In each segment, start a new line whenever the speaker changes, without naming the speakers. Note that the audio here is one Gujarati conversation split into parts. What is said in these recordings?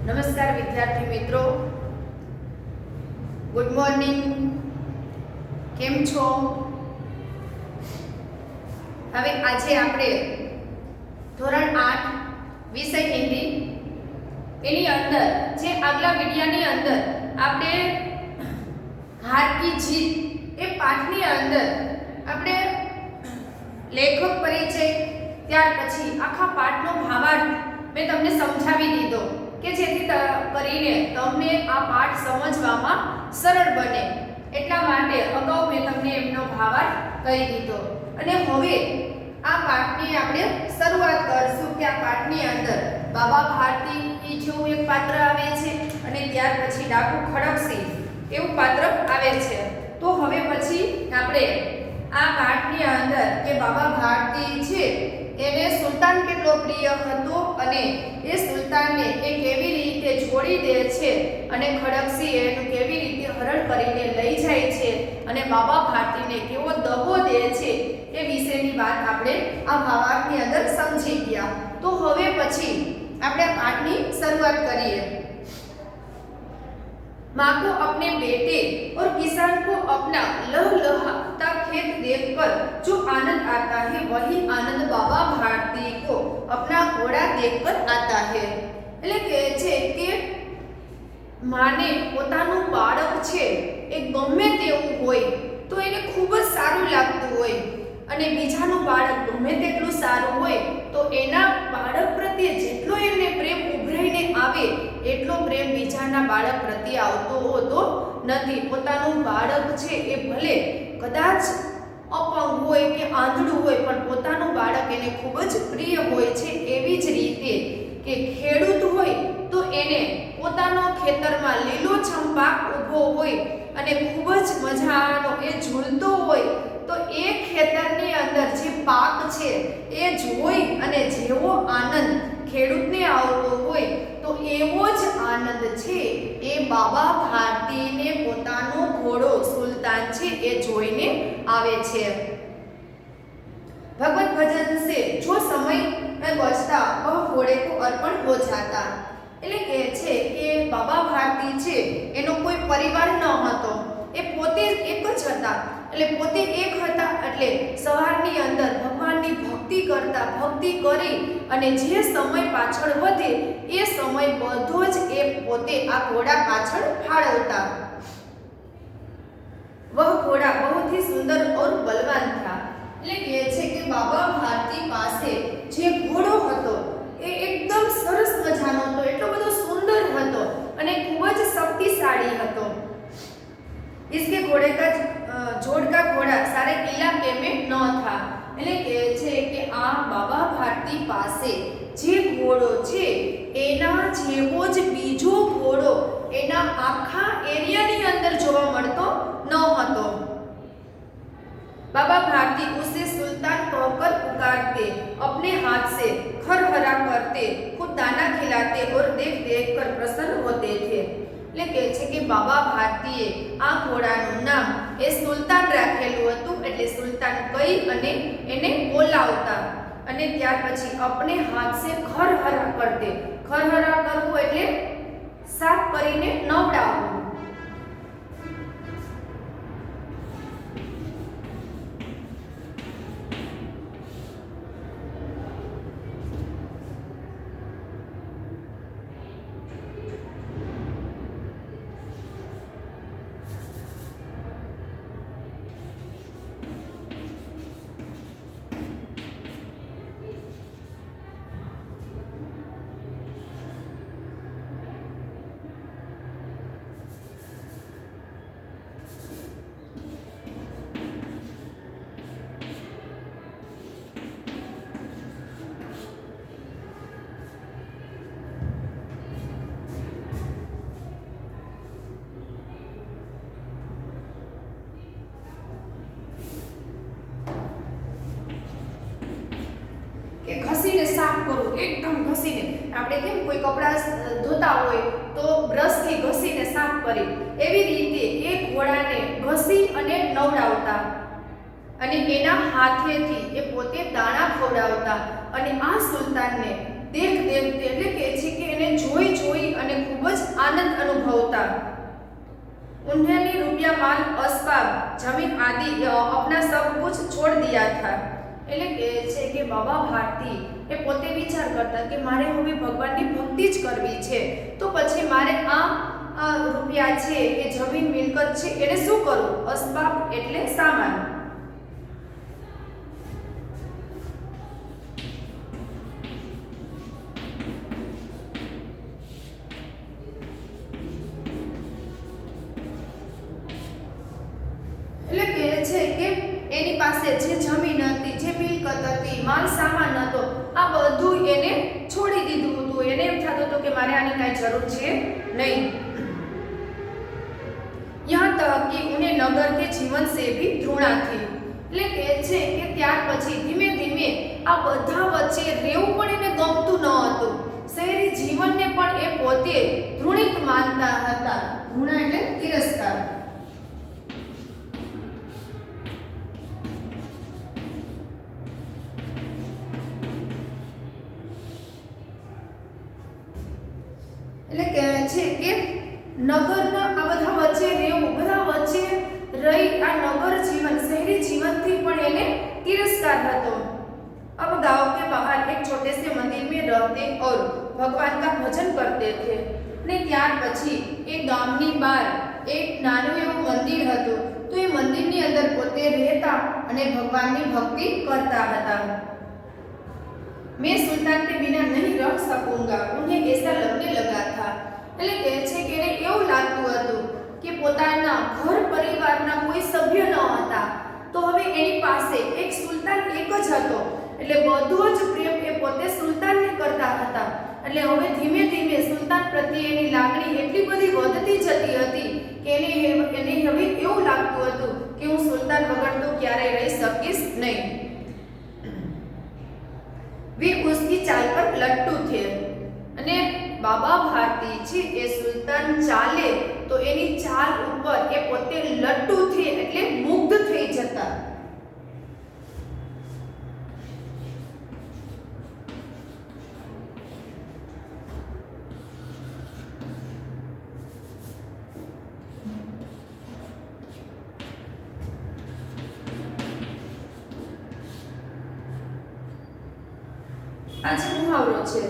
નમસ્કાર વિદ્યાર્થી મિત્રો, ગુડ મોર્નિંગ. કેમ છો? હવે આજે આપણે ધોરણ 8 વિષય હિન્દી એની અંદર જે આગલા વિડિયાની અંદર આપણે હાર કી જીત એ પાઠની અંદર આપણે લેખક પરિચય ત્યાર પછી આખા પાઠનો ભાવાર્થ મેં તમને સમજાવી દીધો કે જેથી કરીને તમને આ પાઠ સમજવામાં સરળ બને. એટલા માટે અગાઉ મેં તમને એમનો ભાવાર્થ કહી દીધો અને હવે આ પાઠની આપણે શરૂઆત કરશું કે આ પાઠની અંદર બાબા ભારતી જેવું એક પાત્ર આવે છે અને ત્યાર પછી ડાકુ ખડકસિંહ એવું પાત્ર આવે છે. તો હવે પછી આપણે આ પાઠની અંદર કે બાબા ભારતી છે એને સુલતાન કેટલો પ્રિય હતો અને એ સુલતાનને એ કેવી રીતે છોડી દે છે અને ખડકસિંહ એનું કેવી રીતે હરણ કરીને લઈ જાય છે અને બાબા ભારતીને કેવો દગો દે છે એ વિશેની વાત આપણે આ ભાવાર્થની અંદર સમજી ગયા. તો હવે પછી આપણે પાઠની શરૂઆત કરીએ. माँ को अपने बेटे और किसान को अपना लहलहाता खेत देखकर जो आनंद आता है वही आनंद बाबा भारती को अपना घोड़ा देखकर आता है. એટલે કહે છે કે માને પોતાનું બાળક છે એ ગમે તેવું હોય તો એને ખૂબ જ સારું લાગતું હોય અને બીજાનું બાળક ગમે તેટલું સારું હોય તો એના બાળક પ્રત્યે જેટલો એને પ્રેમ ઉભરાઈને આવે એટલો પ્રેમ બીજાના બાળક પ્રત્યે આવતો હોતો નથી. પોતાનું બાળક છે એ ભલે કદાચ અપંગ હોય કે આંધળું હોય પણ પોતાનું બાળક એને ખૂબ જ પ્રિય હોય છે. એવી જ રીતે કે ખેડૂત હોય તો એને પોતાનો ખેતરમાં લીલોછમ પાક ઊભો હોય અને ખૂબ જ મજાનો એ ઝૂલતો હોય તો એ ખેતરની અંદર જે પાક છે એ જોઈ અને જેવો આનંદ ખેડૂતને આવતો હોય તો એવો જ આનંદ છે એ બાબા ભારતીને પોતાનો ઘોડો સુલતાન છે એ જોઈને આવે છે. ભગવત ભજન से जो समय में बचता वह घोड़े को अर्पण हो जाता. એટલે કહે છે કે બાબા ભારતી છે એનો કોઈ પરિવાર ન હતો, એ પોતે એક જ હતા. એટલે પોતે એક હતા એટલે સવારની અંદર ભગવાનની ભક્તિ કરતા, ભક્તિ કરી અને જે સમય પાછળ વધે એ સમય બધો જ એ પોતે આ ઘોડા પાછળ ફાળવતા. વહ ઘોડા बहुत ही सुंदर और बलवान था. એટલે કહે છે કે બાબા ભારતી પાસે જે ઘોડો હતો એ એકદમ સરસ મજાનો હતો, એટલો બધો સુંદર હતો અને ખૂબ જ શક્તિશાળી હતો. इसके घोड़े का जोड़ का घोड़ा सारे इलाके में न था. એટલે કહે છે કે આ બાબા ભારતી પાસે જે ઘોડો છે એના જેવો જ બીજો ઘોડો એના આખા એરિયાની અંદર જોવા મળતો ન હતો. बाबा भारती उसे सुल्तान कहकर पुकारते, अपने हाथ से खरखरा करते, खुद दाना खिलाते और देख देख कर प्रसन्न होते थे. એટલે કહે છે કે બાબા ભારતીએ આ ઘોડાનું નામ એ સુલતાન રાખેલું હતું. એટલે સુલતાન કહી અને એને બોલાવતા અને ત્યાર પછી अपने हाथ से खरखरा करते. ખરખરા કરવું એટલે સાફ કરીને નવડાવવું. ઘસીને સાફ કરવું, એકદમ ઘસીને. આપણે કેમ કોઈ કપડાં ધોતા હોય તો બ્રશથી ઘસીને સાફ કરી, એવી રીતે એ ઘોડાને ઘસી અને નવડાવતા અને એના હાથેથી એ પોતે દાણા ખવડાવતા અને આ સુલતાનને એટલે કે છે કે એને જોઈ અને ખૂબ જ આનંદ અનુભવતા। उन्होंने रुपया माल असबाब जमीन आदि अपना सब कुछ छोड़ दिया था। એટલે કે છે કે બાબા ભારતી એ પોતે વિચાર કરતા કે મારે હવે ભગવાનની ભક્તિ જ કરવી છે, તો પછી મારે આ રૂપિયા છે એ જમીન મિલકત છે એને શું કરવું? અસબાબ એટલે સામાન। એટલે કે છે કે એની પાસે જે જમીન હતી, જે મિલકત હતી, માલ સામાન હતો, આ બધું એને છોડી દીધું હતું। એને એમ થતું હતું કે મારે આની કાંઈ જરૂર છે નહીં। यहाँ तक कि उन्हें नगर के जीवन से भी घृणा थी। એટલે કે છે કે ત્યાર પછી ધીમે ધીમે આ બધા વચ્ચે રહેવું પણ એને ગમતું ન હતું। શહેરી જીવનને પણ એ પોતે ઘૃણિત માનતા હતા। ઘૃણા એટલે તિરસ્કાર। એટલે કે છે કે નગરના આ બધા વચ્ચે રહેવું, બધા વચ્ચે રહી આ નગર जीवन शहरी जीवन थी पण એને तिरस्कार હતો। अब गांव के बाहर एक छोटे से मंदिर में रहते और भगवान का भजन करते थे। ने ત્યાર પછી એક ગામની બહાર એક નાનું એવું મંદિર હતું, તો એ મંદિરની અંદર પોતે રહેતા અને ભગવાનની ભક્તિ કરતા હતા। मैं सुल्तान के बिना नहीं रह सकूंगा, उन्हें ऐसा लगने लगा था। એટલે કહે છે કે એને એવું લાગતું હતું કે પોતાના ઘર પરિવારના કોઈ સભ્ય ન હતા, તો હવે એની પાસે એક સુલતાન એક જ હતો, એટલે બધો જ પ્રેમ એ પોતે સુલતાનને કરતા હતા। એટલે હવે ધીમે ધીમે સુલતાન પ્રત્યે એની લાગણી એટલી બધી વધતી જતી હતી કે એને હવે એવું લાગતું હતું કે હું સુલતાન વગર તો ક્યારેય રહી શકીશ નહીં। वे उसकी चाल पर लट्टू थे અને બાબા ભારતી છે એ સુલતાન ચાલે તો એની ચાલ ઉપર એ પોતે લટ્ટુ છે એટલે મુગ્ધ થઈ જતા। आज मुहावरो છે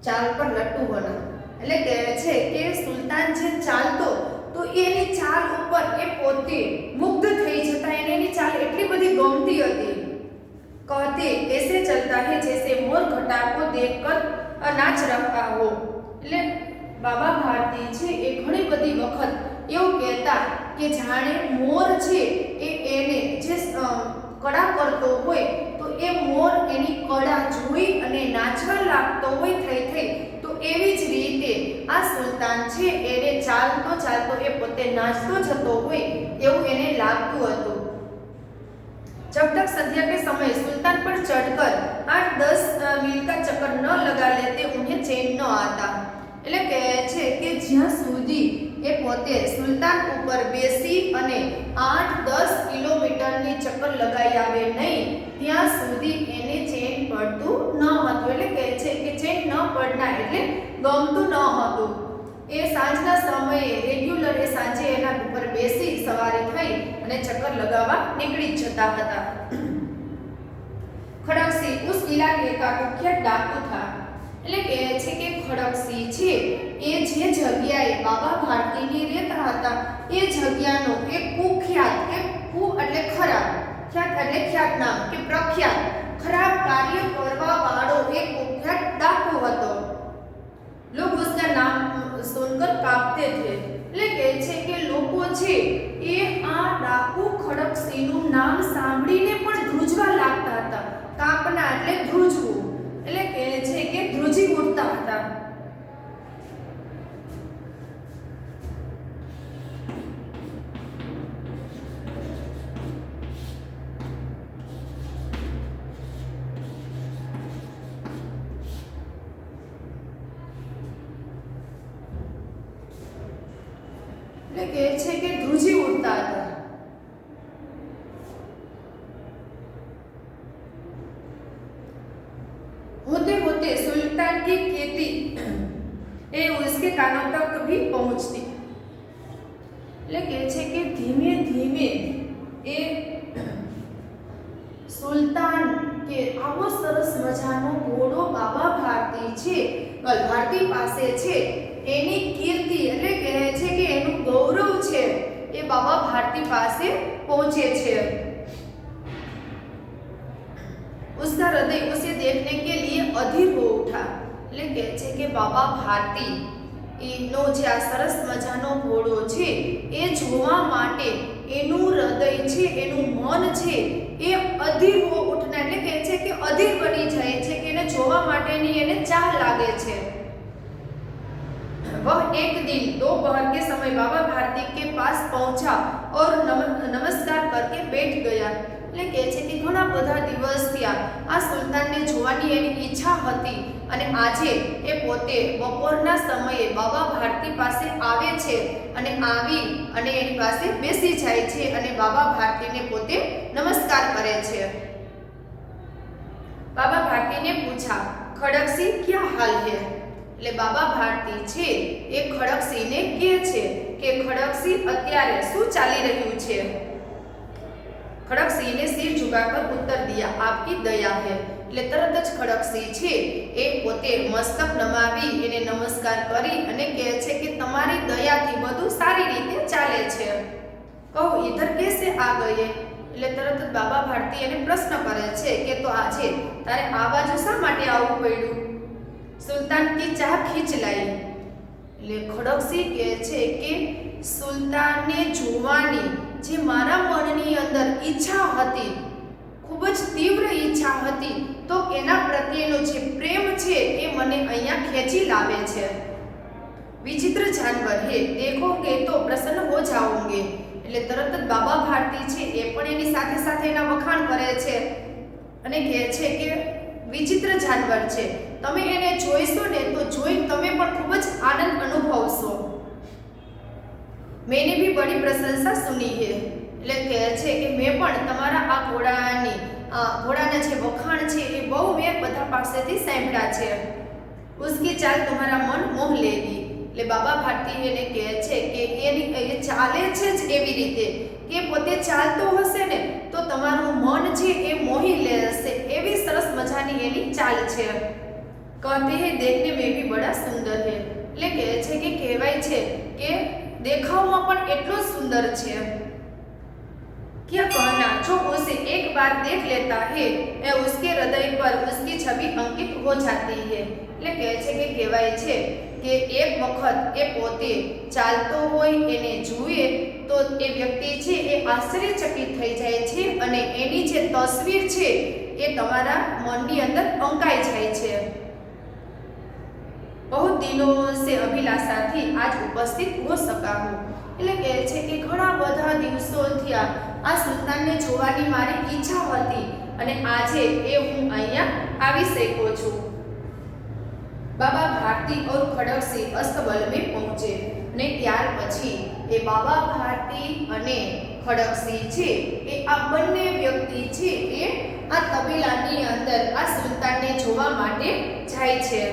ચાલ પર લટ્ટુ હોના। એટલે કહે છે કે સુલતાન જે ચાલતો તો એની ચાલ ઉપર એ પોતે મુગ્ધ થઈ જતા, એને એની ચાલ એટલી બધી ગમતી હતી। कहते ऐसे चलता है जैसे मोर घटा को देखकर नाच रहा हो। એટલે બાબા ભારતી છે એ ઘણી બધી વખત એવું કહેતા કે જાણે મોર છે એ એને જે કળા કરતો હોય તો એ મોર એની કળા જોઈ અને નાચવા લાગતો હોય થઈ તો એવી જ રીતે આ સુલતાન છે એને ચાલતો એ પોતે નાચતો જતો હોય એવું એને લાગતું હતું। जब तक संध्या के समय सुल्तान पर चढ़कर 8-10 मील का चक्कर न लगा लेते उन्हें चैन न आता। એટલે કહે છે કે જ્યાં સુધી એ પોતે સુલતાન ઉપર બેસી અને 8-10 કિલોમીટરની ચક્કર લગાઈ આવે નહીં ત્યાં સુધી એને ચેન પડતું ન હતું। એટલે કહે છે કે ચેન ન પડના એટલે ગમતું ન હતું। એ સાંજના સમયે રેગ્યુલર એ સાંજે એના ઉપર બેસી સવારે થઈ અને ચક્કર લગાવવા નીકળી જતા હતા। ખડકસિંહ उस इलाके का कुख्यात डाकू था। એટલે કહે છે કે ખડકસિંહ છે એ જે જગ્યાએ બાબા ભારતીની રહેતા હતા એ જગ્યાનો એક કુખ્યાત, એક કુ એટલે ખરાબ, ખ્યાત એટલે ખ્યાતનામ કે પ્રખ્યાત ખરાબ કાર્ય કરવા વાળો એક કુખ્યાત ડાકુ હતો। लोग उसका नाम सुनकर कांपते थे। એટલે કહે છે કે લોકો છે એ આ ડાકુ ખડકસિંહનું નામ સાંભળીને પણ ધ્રુજવા લાગતા હતા। કાંપના એટલે ધ્રુજવું, એટલે કહે છે કે ધ્રુજી ઉઠતા હતા। એટલે કહે છે કે ધ્રુજી ઉઠતા હતા। सुल्तान की कीर्ति એ उसके कानों तक भी पहुंचती। એટલે કે છે કે ધીમે ધીમે એ સુલતાન કે આવો સરસ મજાનો ઘોડો બાબા ભારતી છે, ભારતી પાસે છે, એની કીર્તિ એટલે કહે છે કે એનું ગૌરવ છે એ બાબા ભારતી પાસે પહોંચે છે। उसका हृदय उसे देखने के लिए अधीर हो उठा। એટલે કહે છે કે બાબા ભારતી એનો જે આ સરસ મજાનો ઘોડો છે એ જોવા માટે એનું હૃદય છે, એનું મન છે એ અધીર હો ઉઠના એટલે કહે છે કે અધીર બની જાય છે કે એને જોવા માટેની એને ચાહ લાગે છે। वह एक दिन दोपहर के समय बाबा भारती के पास पहुंचा और नमस्कार करके बैठ गया। એટલે કહે છે કે ઘણા બધા દિવસ થયા આ સુલતાનને જોવાની એની ઈચ્છા હતી અને આજે એ પોતે બપોરના સમયે બાબા ભારતી પાસે આવે છે અને આવી અને એની પાસે બેસી જાય છે અને બાબા ભારતીને પોતે નમસ્કાર કરે છે। બાબા ભારતીને પૂછા, ખડકસિંહ क्या हाल है? એટલે બાબા ભારતી છે એ ખડકસિંહને કહે છે કે ખડકસિંહ અત્યારે શું ચાલી રહ્યું છે? खड़क सिंह ने सिर झुकाकर उत्तर दिया, आपकी दया है। એટલે તરત જ ખડક સિંહ છે એ પોતે મસ્તક નમાવી એને નમસ્કાર કરી અને કહે છે કે તમારી દયાથી બધું સારી રીતે ચાલે છે। કહો ઇધર કેસે આ ગયે? એટલે તરત જ બાબા ભારતી એને પ્રશ્ન કરે છે કે તો આજે તારે આ બાજુ શા માટે આવવું પડ્યું? સુલતાન કી ચાહ ખીંચ लाई। એટલે ખડક સિંહ કહે છે કે સુલતાનને જોવાની જે મારા મનની અંદર ઈચ્છા હતી, ખૂબ જ તીવ્ર ઈચ્છા હતી, તો એના પ્રત્યેનો જે પ્રેમ છે એ મને અહીંયા ખેંચી લાવે છે। વિચિત્ર જાનવર હે, દેખોગે તો પ્રસન્ન હો જાઓગે। એટલે તરત જ બાબા ભારતી છે એ પણ એની સાથે સાથે એના વખાણ કરે છે અને કહે છે કે વિચિત્ર જાનવર છે, તમે એને જોઈશો ને તો જોઈ તમે પણ ખૂબ જ આનંદ અનુભવશો। मैंने भी बड़ी प्रशंसा सुनी है। એટલે કહે છે કે મેં પણ તમારા આ ઘોડાના જે વખાણ છે એ બહુ મેં બધા પાસેથી સાંભળ્યા છે। उसकी चाल तुम्हारा मन मोह लेगी। એટલે બાબા ભારતી એને કહે છે કે એ ચાલે છે જ એવી રીતે કે પોતે ચાલતો હશે ને તો તમારું મન છે એ મોહી લેશે, એવી સરસ મજાની એની ચાલ છે। कहते हैं देखने में भी बड़ा सुंदर है। એટલે કહે છે કે કહેવાય છે કે દેખાવમાં પણ એટલો સુંદર છે। क्या कहना, जो उसे एक बार देख लेता है એ उसके हृदय पर उसकी छवि अंकित हो जाती है। એટલે કહે છે કે કહેવાય છે કે એક વખત એ પોતે ચાલતો હોય એને જુએ તો એ વ્યક્તિ છે એ આશ્ચર્યચકિત થઈ જાય છે અને એની જે તસવીર છે એ તમારા મનની અંદર અંકાઈ જાય છે। बहुत दिनों से अभिलाषा थी आज उपस्थित हो सका हूँ। એટલે કહે છે કે ઘણા બધા દિવસો થયા આ સુલતાનને જોવાની મારી ઈચ્છા હતી અને આજે એ હું અહીંયા આવી શક્યો છું। બાબા ભારતી और खड़क सिंह अस्तबल में पहुंचे અને ત્યાર પછી એ બાબા ભારતી અને ખડક સિંહ છે એ આ બંને વ્યક્તિ છે એ આ તબેલાની અંદર આ સુલતાનને જોવા માટે જાય છે।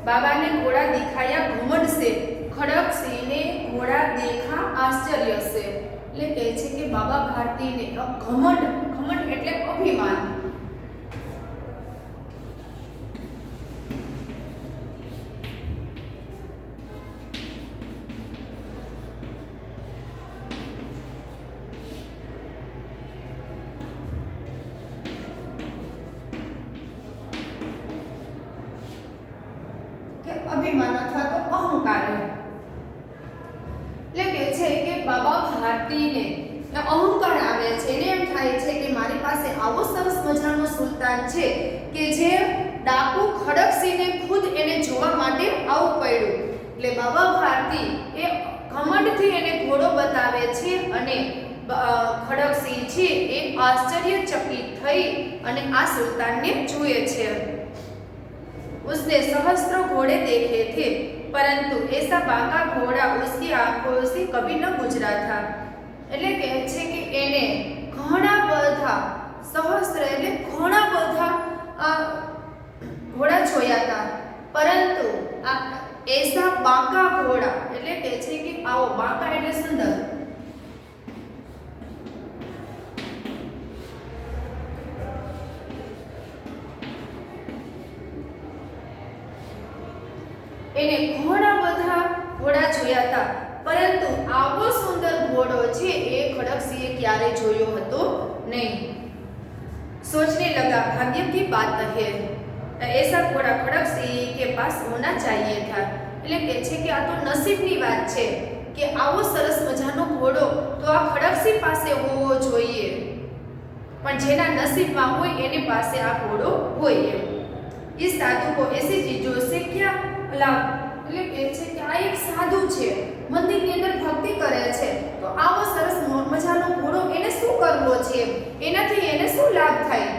बाबा ने घोड़ा दिखाया घमंड से, खड़क सिंह ने घोड़ा देखा आश्चर्य से। એટલે કહે છે કે બાબા ભારતીને ઘમંડ એટલે અભિમાન। અભિમાન અથવા તો અહંકાર। એટલે કે છે કે બાબા ભારતીને અહંકાર આવે છે, એને એમ થાય છે કે મારી પાસે આવો સરસ મજાનો સુલતાન છે કે જે ડાકુ ખડકસિંહને ખુદ એને જોવા માટે આવવું પડ્યું। એટલે બાબા ભારતી એ ઘમંડથી એને ઘોડો બતાવે છે અને ખડકસિંહ છે એ આશ્ચર્યચકિત થઈ અને આ સુલતાનને જુએ છે। उसने सहस्त्रों घोड़े देखे थे परंतु ऐसा बांका घोड़ा उसकी आंखों से कभी न गुजरा था। એટલે કહે છે કે એને ઘણા બધા સહસ્ત્ર એટલે ઘણા બધા ઘોડા જોયા હતા ऐसा बांका घोड़ा એટલે કે છે કે આવો બાંકા એટલે સુંદર, એને ઘણા બધા ઘોડા જોયા હતા, પરંતુ આવો સુંદર ઘોડો છે એ ખડકસિંહે ક્યારે જોયો હતો નહીં। सोचने लगा भाग्य की बात है, ऐसा घोड़ा खड़क सिंह के पास होना चाहिए था। એટલે કે છે કે આ તો નસીબની વાત છે કે આવો સરસ મજાનો ઘોડો તો આ ખડકસિંહ પાસે હોવો જોઈએ, પણ જેના નસીબમાં હોય એની પાસે આ ઘોડો હોય એમ। इस साधु को ऐसी चीजों से क्या लाभ, એટલે કે છે કે આ એક સાધુ છે, મંદિરની અંદર ભક્તિ કરે છે, તો આવો સરસ મજાનો ઘોડો એને શું કરવો છે, એનાથી એને શું લાભ થાય।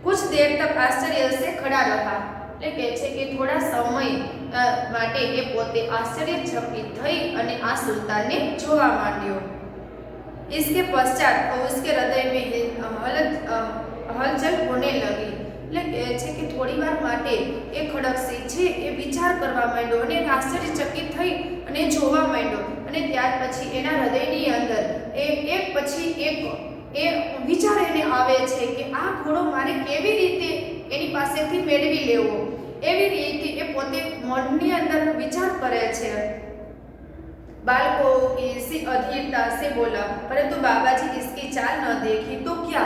कुछ देर तक आश्चर्य से खड़ा रहा, એટલે કે છે કે થોડા સમય માટે એ પોતે આશ્ચર્યચકિત થઈ અને આ સુલતાનને જોવા માંડ્યો। इसके पश्चात उसके हृदय में हलचल होने लगी, એટલે કે છે કે થોડી વાર માટે એ ખડકસિંહ છે એ વિચાર કરવા માંડ્યો અને આશ્ચર્યચકિત થઈ અને જોવા માંડ્યો, અને ત્યાર પછી એના હૃદયની અંદર એક પછી એક એ વિચાર એને આવે છે કે આ ઘોડો મારે કેવી રીતે એની પાસેથી મેળવી લેવો, એવી રીતે એ પોતે મનની અંદર વિચાર કરે છે। बालको इसी अधीरता से बोला, परंतु बाबाजी इसकी चाल न देखी तो क्या,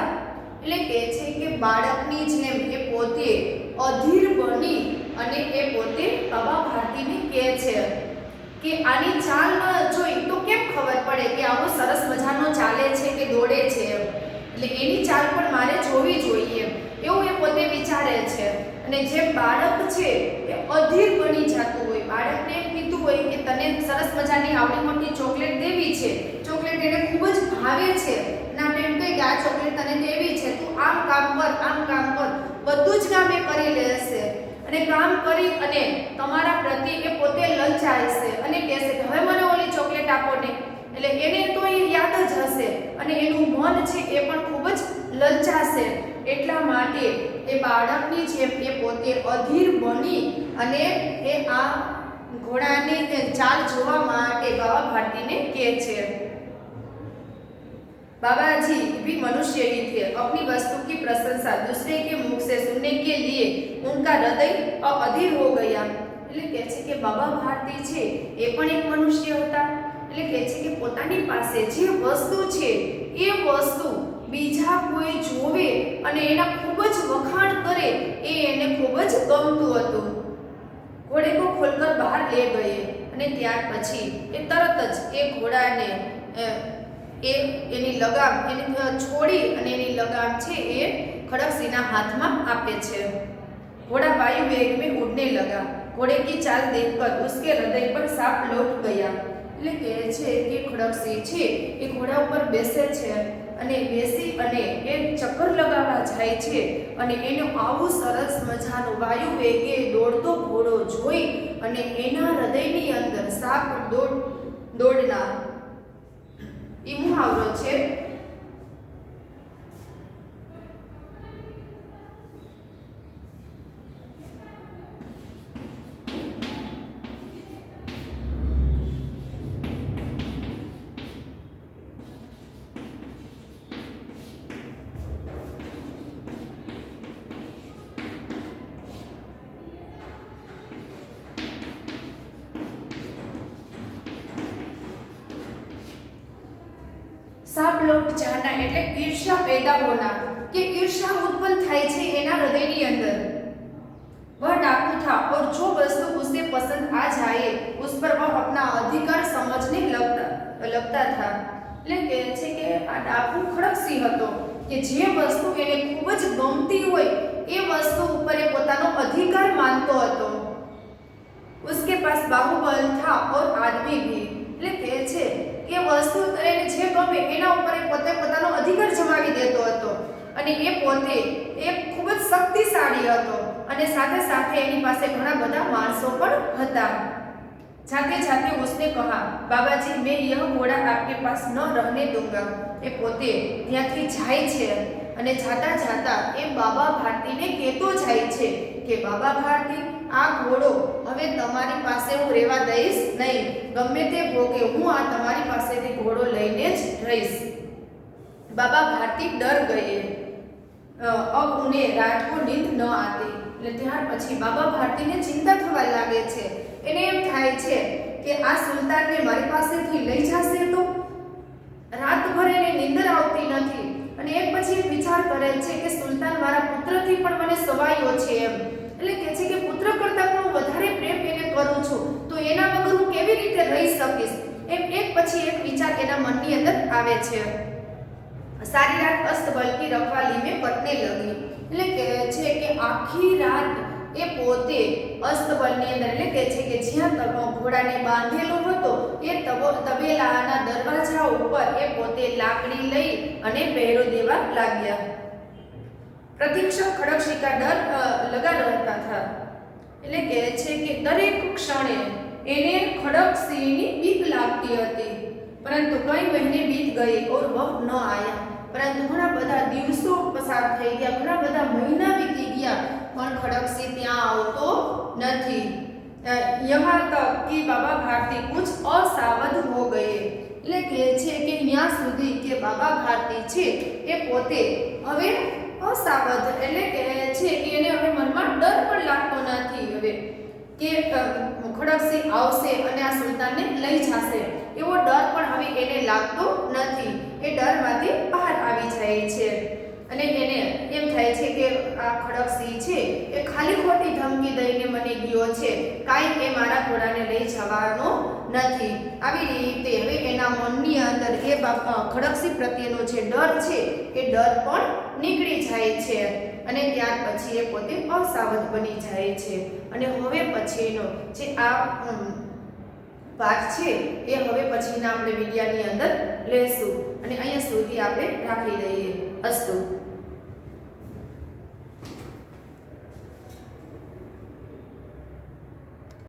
એટલે કે છે કે બાળકની જેમ એ પોતે અધીર બની અને એ પોતે બાબા ભારતીને કહે છે કે આની ચાલ ન જોઈ તો કેમ ખબર પડે કે આવો સરસ મજાનો ચાલે છે કે દોડે છે, એટલે એની ચાલ પણ મારે જોવી જોઈએ એવું એ પોતે વિચારે છે। અને જે બાળક છે એ અધીર બની જતું હોય, બાળકને એમ કીધું હોય કે તને સરસ મજાની આવડી મોટી ચોકલેટ દેવી છે, ચોકલેટ એને ખૂબ જ ભાવે છે, અને આપણે એમ કહીએ કે આ ચોકલેટ તને દેવી છે, તું આમ કામ કર, બધું જ કામ એ કરી લેશે અને કામ કરી અને તમારા પ્રતિ એ પોતે લલચાય છે અને કહેશે કે હવે મને ઓલી ચોકલેટ આપો ને, એટલે એને તો એ યાદ જ હશે અને એનું મન છે એ પણ ખૂબ જ લલચાશે। એટલા માટે એ બાળકની જેમ એ પોતે અધીર બની અને એ આ ઘોડાની ચાલ જોવા માટે બાબા ભારતીને કહે છે। बाबाजी भी मनुष्य ही थे, अपनी वस्तु की प्रशंसा दूसरे के मुख से सुनने के लिए उनका हृदय अधीर हो गया। એટલે કહે છે કે બાબા ભારતી છે એ પણ એક મનુષ્ય હતા, એટલે કહે છે કે પોતાની પાસે જે વસ્તુ છે એ વસ્તુ બીજા કોઈ જોવે અને એના ખૂબ જ વખાણ કરે એ એને ખૂબ જ ગમતું હતું। ઘોડે કો ખોલકર બહાર લે ગયે, અને ત્યાર પછી એ તરત જ એ ઘોડાને એની લગામ એને છોડી અને એની લગામ છે એ खड़कसिंह हाथ में आपे छे। घोड़ा वायु वेग में उड़ने लगा। घोड़े की चाल देखकर उसके हृदय पर सांप लौट गया। એટલે કહે છે કે ખડકસિંહ છે એ ઘોડા ઉપર બેસે છે અને બેસી અને એ ચક્કર લગાવવા જાય છે અને એનો આવું સરસ મજાનો વાયુ વેગે દોડતો ઘોડો જોઈ અને એના હૃદયની અંદર સાપ દોડના એ મુહાવરો છે। सांप लौट जाना એટલે ईर्ष्या पैदा होना कि ईर्ष्या उत्पन्न થાય છે એના હૃદયની અંદર। वह डाकू था और जो वस्तु उसे पसंद आ जाए उस पर वह अपना अधिकार समझने लगता था। એટલે કહે છે કે આ ડાકુ ખડકસિંહ હતો કે જે વસ્તુ એને ખૂબ જ ગમતી હોય એ વસ્તુ ઉપર એ પોતાનો અધિકાર માનતો હતો। उसके पास बाहुबल था और आदमी भी। એટલે કહે છે કે વસ્તુ એને જે ગમે એના ઉપર એ પોતે પોતાનો અધિકાર જમાવી દેતો હતો અને એ પોતે એક ખૂબ જ શક્તિશાળી હતો અને સાથે સાથે એની પાસે ઘણા બધા માણસો પણ હતા। जाते जाते उसने कहा बाबाजी मैं यह घोड़ा आपके पास न रहने दूंगा। એ પોતે ત્યાંથી જાય છે અને જાતા જાતા એ બાબા ભારતીને કહેતો જાય છે કે બાબા ભારતી, આ ઘોડો હવે તમારી પાસે હું રહેવા દઈશ નહીં, ગમે તે ભોગે હું આ તમારી પાસેથી ઘોડો લઈને જ રહીશ। बाबा भारती डर गए, अब उन्हें रात को नींद न आती। એટલે ત્યાર પછી બાબા ભારતીને ચિંતા થવા લાગે છે। એને એમ થાય છે કે આ સુલતાનને મારી પાસેથી લઈ જશે તો રાતભર એને નીંદર આવતી નથી અને એક પછી એક વિચાર કરે છે કે સુલતાન મારા પુત્રથી પણ મને સવાયો છે એમ, એટલે કહે છે કે પુત્ર કરતાં પણ વધારે પ્રેમ એને કરું છું, તો એના વગર હું કેવી રીતે રહી શકીશ? એમ એક પછી એક વિચાર એના મનની અંદર આવે છે। सारी रात अस्तबल की रखवाली में पटने लगी। એટલે કહે છે કે આખી રાત એ પોતે અસ્તબલની અંદર એટલે કહે છે કે જ્યાં ઘોડાને બાંધેલો હતો એ તબેલાના દરવાજા ઉપર એ પોતે લાકડી લઈ અને પહેરો દેવા લાગ્યા। પ્રતિક્ષણ ખડકશી કા ડર લગા રહેતા था। એટલે કહે છે કે દરેક ક્ષણે એને ખડકસિંહની બીક લાગતી હતી। પરંતુ કઈ મહિને બીત ગઈ और वह न आया। પરંતુ ઘણા બધા દિવસો પસાર થઈ ગયા, ઘણા બધા મહિના વીતી ગયા, પણ ખડકસિંહ ત્યાં આવતો નથી। यहाँ तक कि बाबा भारती कुछ असावध हो गए। એટલે કહે છે કે ત્યાં સુધી કે બાબા ભારતી છે એ પોતે હવે અસાવધ એટલે કહે છે કે એને હવે મનમાં ડર પણ લાગતો નથી હવે કે ખડકસિંહ આવશે અને આ સુલતાનને લઈ જશે, એવો ડર પણ હવે એને લાગતો નથી। એ ડરમાંથી બહાર આવી જાય છે અને એને એમ થાય છે કે આ ખડકસિંહ છે એ ખાલી ખોટી ધમકી દઈને મને ગયો છે, કાંઈ એ મારા ઘોડાને લઈ જવાનો નથી। આવી રીતે હવે એના મનની અંદર એ ખડકસિંહ પ્રત્યેનો જે ડર છે એ ડર પણ નીકળી જાય છે અને ત્યાર પછી એ પોતે અસાવધ બની જાય છે। અને હવે પછીનો જે આ પાઠ છે એ હવે પછીના આપણે વિડિયાની અંદર લેશું અને અહીંયા સુધી આપણે રાખી દઈએ। અસ્તુ।